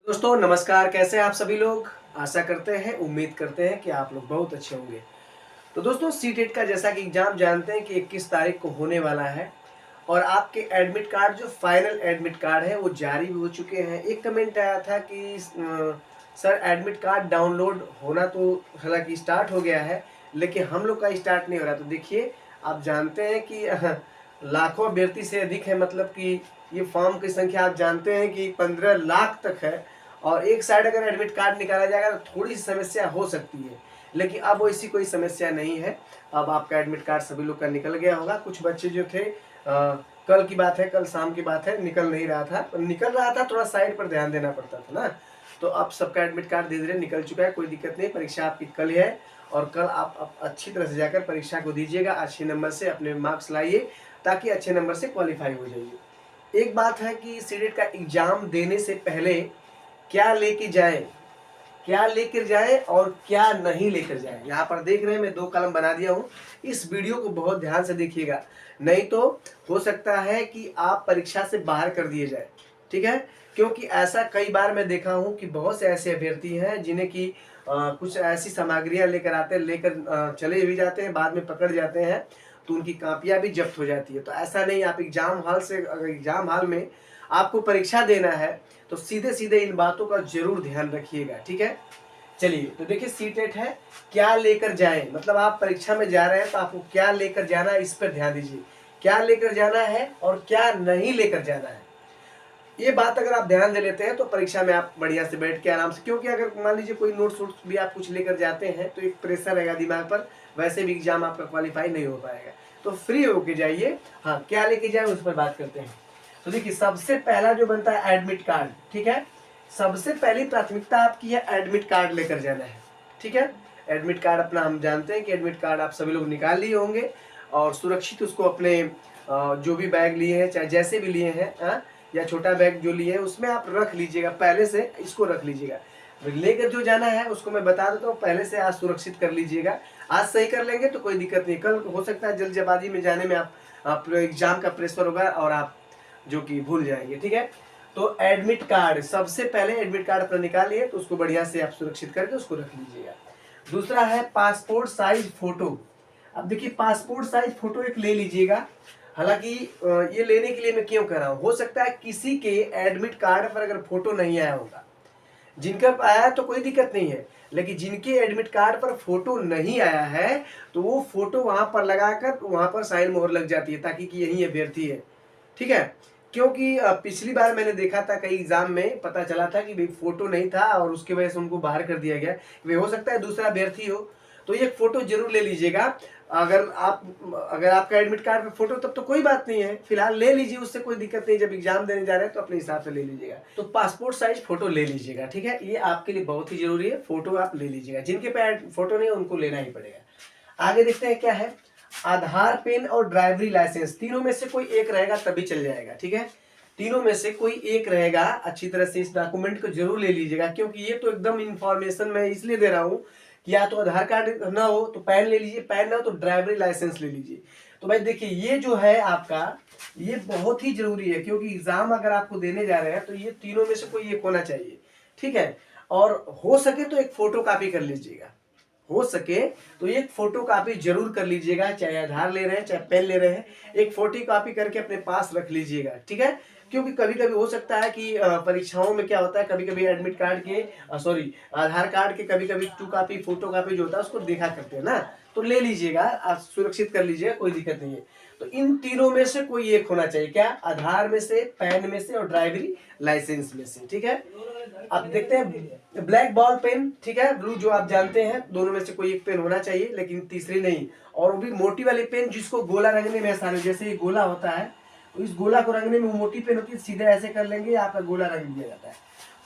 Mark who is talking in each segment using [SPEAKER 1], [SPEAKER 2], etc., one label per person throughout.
[SPEAKER 1] दोस्तों नमस्कार। कैसे हैं आप सभी लोग। आशा करते हैं, उम्मीद करते हैं कि आप लोग बहुत अच्छे होंगे। तो दोस्तों सीटेट का जैसा कि एग्जाम जानते हैं कि 21 तारीख को होने वाला है और आपके एडमिट कार्ड जो फाइनल एडमिट कार्ड है वो जारी भी हो चुके हैं। एक कमेंट आया था कि सर एडमिट कार्ड डाउनलोड होना तो हालांकि स्टार्ट हो गया है लेकिन हम लोग का स्टार्ट नहीं हो रहा। तो देखिए आप जानते हैं कि लाखों अभ्यर्थी से अधिक है, मतलब कि ये फॉर्म की संख्या आप जानते हैं कि 15 लाख तक है और एक साइड अगर एडमिट कार्ड निकाला जाएगा तो थोड़ी सी समस्या हो सकती है, लेकिन अब वैसी कोई समस्या नहीं है। अब आपका एडमिट कार्ड सभी लोग का निकल गया होगा। कुछ बच्चे जो थे कल की बात है, कल शाम की बात है, निकल नहीं रहा था, निकल रहा था, थोड़ा साइड पर ध्यान देना पड़ता था ना। तो अब सबका एडमिट कार्ड धीरे धीरे निकल चुका है, कोई दिक्कत नहीं। परीक्षा आपकी कल है और कल आप अच्छी तरह से जाकर परीक्षा को दीजिएगा। अच्छे नंबर से अपने मार्क्स लाइए ताकि अच्छे नंबर से क्वालिफाई हो जाइए। एक बात है कि सीटेट का एग्जाम देने से पहले क्या लेके जाएं, क्या लेकर जाएं और क्या नहीं लेकर जाएं। यहाँ पर देख रहे हैं मैं 2 कलम बना दिया हूँ। इस वीडियो को बहुत ध्यान से देखिएगा, नहीं तो हो सकता है कि आप परीक्षा से बाहर कर दिए जाए। ठीक है, क्योंकि ऐसा कई बार मैं देखा हूँ कि बहुत से ऐसे अभ्यर्थी हैं जिन्हें कि कुछ ऐसी सामग्रियां लेकर आते हैं, लेकर चले भी जाते हैं, बाद में पकड़ जाते हैं तो उनकी कापियां भी जब्त हो जाती है। तो ऐसा नहीं, आप एग्जाम हॉल से, अगर एग्जाम हॉल में आपको परीक्षा देना है तो सीधे सीधे इन बातों का जरूर ध्यान रखिएगा। ठीक है, चलिए तो देखिए सीटेट है, क्या लेकर जाएं, मतलब आप परीक्षा में जा रहे हैं तो आपको क्या लेकर जाना है इस पर ध्यान दीजिए। क्या लेकर जाना है और क्या नहीं लेकर जाना है, ये बात अगर आप ध्यान दे लेते हैं तो परीक्षा में आप बढ़िया से बैठ के आराम से, क्योंकि अगर मान लीजिए कोई नोट्स वोट्स भी आप कुछ लेकर जाते हैं तो एक प्रेशर रहेगा दिमाग पर, वैसे भी एग्जाम आपका क्वालिफाई नहीं हो पाएगा। तो फ्री होके जाइए। हाँ, क्या लेके जाए उस पर बात करते हैं। तो देखिए सबसे पहला जो बनता है एडमिट कार्ड। ठीक है, सबसे पहली प्राथमिकता आपकी है एडमिट कार्ड लेकर जाना है। ठीक है, एडमिट कार्ड अपना, हम जानते हैं कि एडमिट कार्ड आप सभी लोग निकाल लिए होंगे और सुरक्षित उसको अपने जो भी बैग लिए हैं, चाहे जैसे भी लिए हैं, या छोटा बैग जो लिए हैं उसमें आप रख लीजिएगा। पहले से इसको रख लीजिएगा। लेकर जो जाना है उसको मैं बता देता हूँ, पहले से आज सुरक्षित कर लीजिएगा। आज सही कर लेंगे तो कोई दिक्कत नहीं, कल हो सकता है जल्दबाजी में जाने में आप एग्जाम का प्रेशर होगा और आप जो कि भूल जाएंगे। ठीक है, तो एडमिट कार्ड सबसे पहले, एडमिट कार्ड अपना निकालिए तो उसको बढ़िया से आप सुरक्षित करके उसको रख लीजिएगा। दूसरा है पासपोर्ट साइज फोटो। अब देखिए पासपोर्ट साइज फोटो एक ले लीजिएगा। हालांकि ये लेने के लिए मैं क्यों कर रहा हूँ, हो सकता है किसी के एडमिट कार्ड पर अगर फोटो नहीं आया होगा, जिनका आया तो कोई दिक्कत नहीं है, लेकिन जिनके एडमिट कार्ड पर फोटो नहीं आया है तो वो फोटो वहां पर लगाकर वहां पर साइन मोहर लग जाती है ताकि कि यही अभ्यर्थी है। ठीक है, क्योंकि पिछली बार मैंने देखा था कई एग्जाम में, पता चला था कि भाई फोटो नहीं था और उसकी वजह से उनको बाहर कर दिया गया। वे हो सकता है दूसरा अभ्यर्थी हो, तो ये फोटो जरूर ले लीजिएगा। अगर आपका एडमिट कार्ड पे फोटो तब तो कोई बात नहीं है, फिलहाल ले लीजिए, उससे कोई दिक्कत नहीं। जब एग्जाम देने जा रहे हैं तो अपने हिसाब से ले लीजिएगा। तो पासपोर्ट साइज फोटो ले लीजिएगा। ठीक है, ये आपके लिए बहुत ही जरूरी है, फोटो आप ले लीजिएगा। जिनके पे फोटो नहीं है उनको लेना ही पड़ेगा। आगे देखते हैं क्या है, आधार, पेन और ड्राइवरी लाइसेंस, तीनों में से कोई एक रहेगा तभी चल जाएगा। ठीक है, तीनों में से कोई एक रहेगा। अच्छी तरह से इस डॉक्यूमेंट को जरूर ले लीजिएगा, क्योंकि ये तो एकदम इंफॉर्मेशन मैं इसलिए दे रहा हूँ कि या तो आधार कार्ड ना हो तो पैन ले लीजिए, पैन ना हो तो ड्राइवरी लाइसेंस ले लीजिए। तो भाई देखिए ये जो है आपका, ये बहुत ही जरूरी है, क्योंकि एग्जाम अगर आपको देने जा रहे हैं तो ये तीनों में से कोई एक होना चाहिए। ठीक है, और हो सके तो एक फोटो कॉपी कर लीजिएगा, हो सके तो एक फोटो कॉपी जरूर कर लीजिएगा। चाहे आधार ले रहे हैं चाहे पेन ले रहे हैं, एक फोटो कॉपी करके अपने पास रख लीजिएगा। ठीक है, क्योंकि कभी कभी हो सकता है कि परीक्षाओं में क्या होता है, कभी कभी एडमिट कार्ड के सॉरी आधार कार्ड के कभी कभी 2 कॉपी फोटो कॉपी जो होता है उसको देखा करते हैं ना, तो ले लीजिएगा, आप सुरक्षित कर लीजिएगा, कोई दिक्कत नहीं है। तो इन तीनों में से कोई एक होना चाहिए, क्या, आधार में से, पैन में से और ड्राइवरी लाइसेंस में से। ठीक है, अब देखते हैं ब्लैक बॉल पेन, ठीक है, ब्लू जो आप जानते हैं, दोनों में से कोई एक पेन होना चाहिए, लेकिन तीसरी नहीं। और वो भी मोटी वाली पेन जिसको गोला रंगने में आसानी, जैसे ये गोला होता है तो इस गोला को रंगने में मोटी पेन होती है, सीधे ऐसे कर लेंगे आपका गोला रंग दिया जाता है।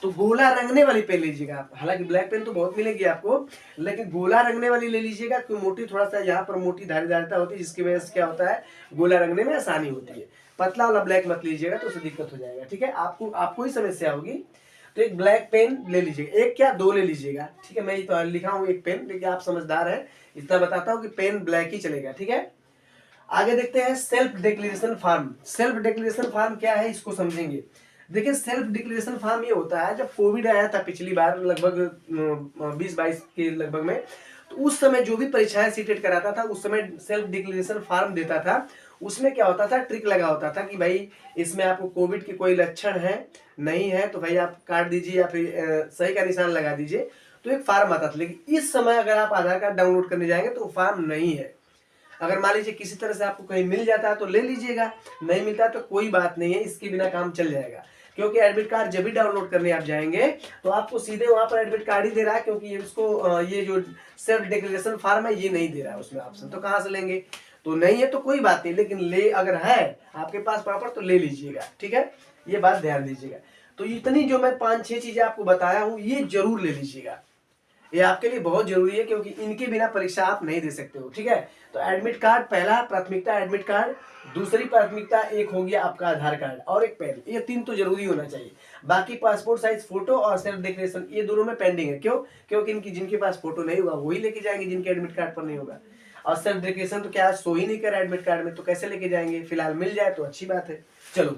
[SPEAKER 1] तो गोला रंगने वाली पेन लीजिएगा आप। हालांकि ब्लैक पेन तो बहुत मिलेगी आपको, लेकिन गोला रंगने वाली ले लीजिएगा, क्योंकि मोटी थोड़ा सा यहाँ पर मोटी धारीदारता होती है, जिसकी वजह से क्या होता है, गोला रंगने में आसानी होती है। पतला वाला ब्लैक मत लीजिएगा तो उससे दिक्कत हो जाएगा। ठीक है, आपको ही समस्या होगी। तो एक ब्लैक पेन ले लीजिएगा, एक क्या 2 ले लीजिएगा। ठीक है, मैं ये तो लिखा हूँ एक पेन, लेकिन आप समझदार हैं, इतना बताता हूँ कि पेन ब्लैक ही चलेगा। ठीक है, आगे देखते हैं self declaration form. Self declaration form क्या है इसको समझेंगे। देखिए सेल्फ डिक्लेरेशन फॉर्म ये होता है, जब कोविड आया था पिछली बार लगभग 20-22 के लगभग में, तो उस समय जो भी परीक्षाएं सीटेट कराता था उस समय सेल्फ डिक्लेरेशन फॉर्म देता था। उसमें क्या होता था, ट्रिक लगा होता था कि भाई इसमें आपको कोविड के कोई लक्षण है नहीं है तो भाई आप काट दीजिए या फिर सही का निशान लगा दीजिए, तो एक फार्म आता था। लेकिन इस समय अगर आप आधार कार्ड डाउनलोड करने जाएंगे तो फार्म नहीं है। अगर मान लीजिए किसी तरह से आपको कहीं मिल जाता है तो ले लीजिएगा, नहीं मिलता तो कोई बात नहीं है, इसके बिना काम चल जाएगा। क्योंकि एडमिट कार्ड जब भी डाउनलोड करने आप जाएंगे तो आपको सीधे वहां पर एडमिट कार्ड ही दे रहा है, क्योंकि ये उसको ये जो सेल्फ डिक्लेरेशन फॉर्म है ये नहीं दे रहा है उसमें ऑप्शन, तो कहाँ से लेंगे। तो नहीं है तो कोई बात नहीं, लेकिन ले अगर है आपके पास प्रॉपर तो ले लीजिएगा, ठीक है, ये बात ध्यान दीजिएगा। तो इतनी जो मैं 5-6 चीजें आपको बताया हूँ ये जरूर ले लीजिएगा, ये आपके लिए बहुत जरूरी है, क्योंकि इनके बिना परीक्षा आप नहीं दे सकते हो, ठीक है। तो एडमिट कार्ड पहला प्राथमिकता एडमिट कार्ड, दूसरी प्राथमिकता एक हो गया आपका आधार कार्ड और एक पैन, ये 3 तो जरूरी होना चाहिए। बाकी पासपोर्ट साइज फोटो और सेल्फ डिक्लेरेशन ये दोनों में पेंडिंग है। क्यों? क्योंकि इनकी जिनके पास फोटो नहीं होगा वही लेके जाएंगे जिनके एडमिट कार्ड पर नहीं होगा, और सेल्फ डिक्लेरेशन तो क्या सो ही नहीं कर एडमिट कार्ड में, तो कैसे लेके जाएंगे। फिलहाल मिल जाए तो अच्छी बात है। चलो,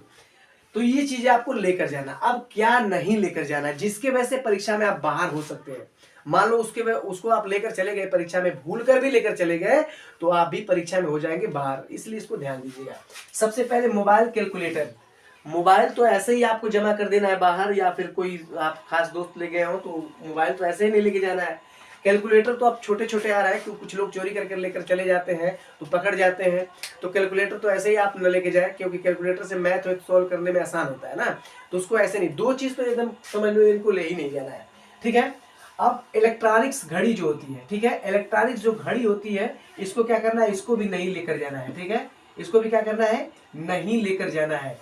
[SPEAKER 1] तो ये चीजें आपको लेकर जाना। अब क्या नहीं लेकर जाना जिसके वजह से परीक्षा में आप बाहर हो सकते हैं। मान लो उसको आप लेकर चले गए परीक्षा में, भूल कर भी लेकर चले गए तो आप भी परीक्षा में हो जाएंगे बाहर, इसलिए इसको ध्यान दीजिएगा। सबसे पहले मोबाइल कैलकुलेटर। मोबाइल तो ऐसे ही आपको जमा कर देना है बाहर, या फिर कोई आप खास दोस्त ले गए हो तो मोबाइल तो ऐसे ही नहीं लेके जाना है। कैलकुलेटर तो अब छोटे छोटे आ रहा है, क्योंकि कुछ लोग चोरी करके लेकर चले जाते हैं तो पकड़ जाते हैं। तो कैलकुलेटर तो ऐसे ही आप न लेके जाए, क्योंकि कैलकुलेटर से मैथ सॉल्व करने में आसान होता है ना, तो उसको ऐसे नहीं। 2 चीज तो एकदम समझ लो इनको ले ही नहीं जाना है, ठीक है। अब इलेक्ट्रॉनिक्स घड़ी जो होती है, ठीक है, इलेक्ट्रॉनिक्स जो घड़ी होती है इसको क्या करना है, इसको भी नहीं लेकर जाना है, ठीक है, इसको भी क्या करना है, नहीं लेकर जाना है।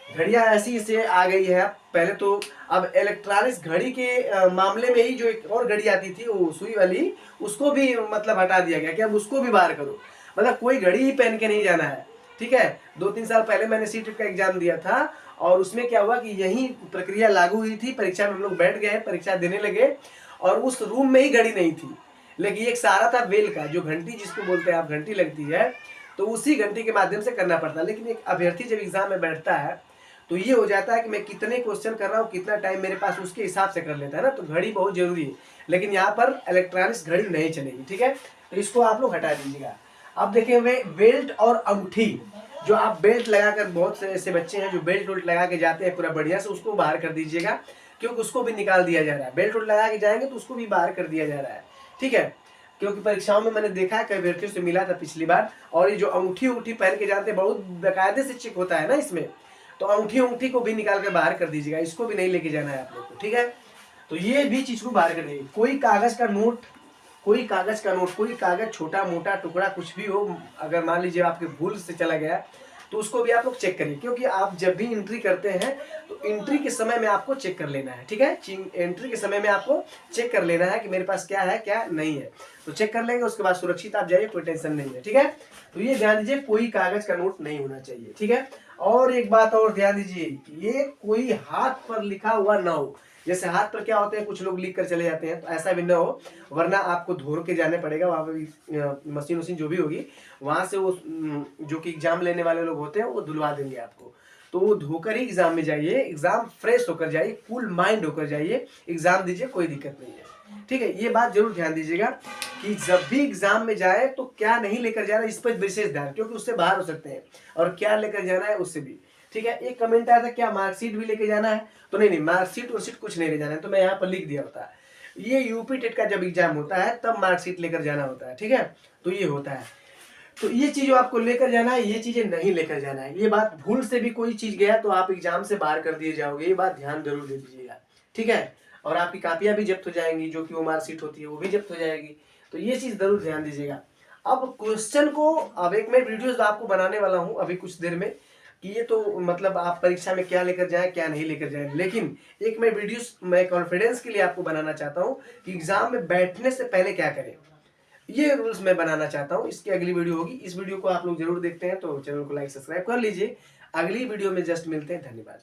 [SPEAKER 1] घड़ियां ऐसी से आ गई है पहले तो। अब इलेक्ट्रॉनिक्स घड़ी के मामले में ही जो एक और घड़ी आती थी वो सुई वाली, उसको भी मतलब हटा दिया गया कि अब उसको भी बाहर करो, मतलब कोई घड़ी ही पहन के नहीं जाना है, ठीक है। 2-3 साल पहले मैंने सीटेट का एग्जाम दिया था और उसमें क्या हुआ कि यही प्रक्रिया लागू हुई थी। परीक्षा में हम लोग बैठ गए, परीक्षा देने लगे और उस रूम में ही घड़ी नहीं थी, लेकिन एक सहारा था बेल का, जो घंटी जिसको बोलते हैं आप, घंटी लगती है, तो उसी घंटी के माध्यम से करना पड़ता है। लेकिन एक अभ्यर्थी जब एग्जाम में बैठता है तो ये हो जाता है कि मैं कितने क्वेश्चन कर रहा हूँ, कितना टाइम मेरे पास, उसके हिसाब से कर लेता है ना, तो घड़ी बहुत जरूरी है। लेकिन यहाँ पर इलेक्ट्रॉनिक्स घड़ी नहीं चलेगी, ठीक है, तो इसको आप लोग हटा दीजिएगा। अब देखें हुए बेल्ट और अंगूठी, जो आप बेल्ट लगाकर, बहुत से ऐसे बच्चे हैं जो बेल्ट उल्ट लगा के जाते हैं पूरा बढ़िया से, उसको बाहर कर दीजिएगा, क्योंकि उसको भी निकाल दिया जा रहा है। बेल्ट उल्ट लगा के जाएंगे तो उसको भी बाहर कर दिया जा रहा है, ठीक है। क्योंकि परीक्षाओं में मैंने देखा है, कई अभ्यर्थियों से मिला था पिछली बार, और ये जो अंगूठी पहन के जाते हैं बहुत बेकायदे से चेक होता है ना इसमें, तो अंगूठी को भी निकाल कर बाहर कर दीजिएगा, इसको भी नहीं लेके जाना है आप लोग को, ठीक है। तो ये भी चीज को बाहर कर दीजिए। कोई कागज का नोट, कोई कागज छोटा मोटा टुकड़ा कुछ भी हो, अगर मान लीजिए आपके भूल से चला गया तो उसको भी आप लोग चेक करिए, क्योंकि आप जब भी एंट्री करते हैं तो एंट्री के समय में आपको चेक कर लेना है, ठीक है। एंट्री के समय में आपको चेक कर लेना है कि मेरे पास क्या है क्या नहीं है, तो चेक कर लेंगे, उसके बाद सुरक्षित आप जाइए, कोई टेंशन नहीं है, ठीक है। तो ये ध्यान दीजिए, कोई कागज का नोट नहीं होना चाहिए, ठीक है। और एक बात और ध्यान दीजिए, ये कोई हाथ पर लिखा हुआ ना हो। जैसे हाथ पर क्या होते हैं, कुछ लोग लिख कर चले जाते हैं, तो ऐसा भी ना हो, वरना आपको धो के जाने पड़ेगा। वहाँ पे मशीन वशीन जो भी होगी वहां से वो जो कि एग्जाम लेने वाले लोग होते हैं वो धुलवा देंगे आपको, तो वो धोकर ही एग्जाम में जाइए, एग्जाम फ्रेश होकर जाइए, कूल माइंड होकर जाइए, एग्जाम दीजिए, कोई दिक्कत नहीं है, ठीक है। ये बात जरूर ध्यान दीजिएगा कि जब भी एग्जाम में जाए तो क्या नहीं लेकर जाना, इस पर विशेष ध्यान, क्योंकि उससे बाहर हो सकते हैं, और क्या लेकर जाना है उससे भी, ठीक है। एक कमेंट आया था क्या मार्कशीट भी लेके जाना है, तो नहीं, मार्कशीट वर्कशीट कुछ नहीं ले जाना है, तो मैं यहाँ पर लिख दिया होता है। ये यूपी टेट का जब एग्जाम होता है तब मार्कशीट लेकर जाना होता है, ठीक है। तो ये होता है, तो ये चीजों आपको लेकर जाना है, ये चीजें नहीं लेकर जाना है। ये बात भूल से भी कोई चीज गया तो आप एग्जाम से बाहर कर दिए जाओगे, ये बात ध्यान जरूर दे दीजिएगा, ठीक है। और आपकी कापियां भी जब्त हो जाएंगी, जो कि वो मार्कशीट होती है वो भी जब्त हो जाएगी, तो ये चीज जरूर ध्यान दीजिएगा। अब क्वेश्चन को, अब एक मैं वीडियोस आपको बनाने वाला हूँ अभी कुछ देर में, कि ये तो मतलब आप परीक्षा में क्या लेकर जाए क्या नहीं लेकर जाए, लेकिन एक मैं वीडियोस मैं कॉन्फिडेंस के लिए आपको बनाना चाहता हूँ कि एग्जाम में बैठने से पहले क्या करें, ये रूल्स मैं बनाना चाहता हूँ। इसकी अगली वीडियो होगी, इस वीडियो को आप लोग जरूर देखते हैं तो चैनल को लाइक सब्सक्राइब कर लीजिए। अगली वीडियो में जस्ट मिलते हैं, धन्यवाद।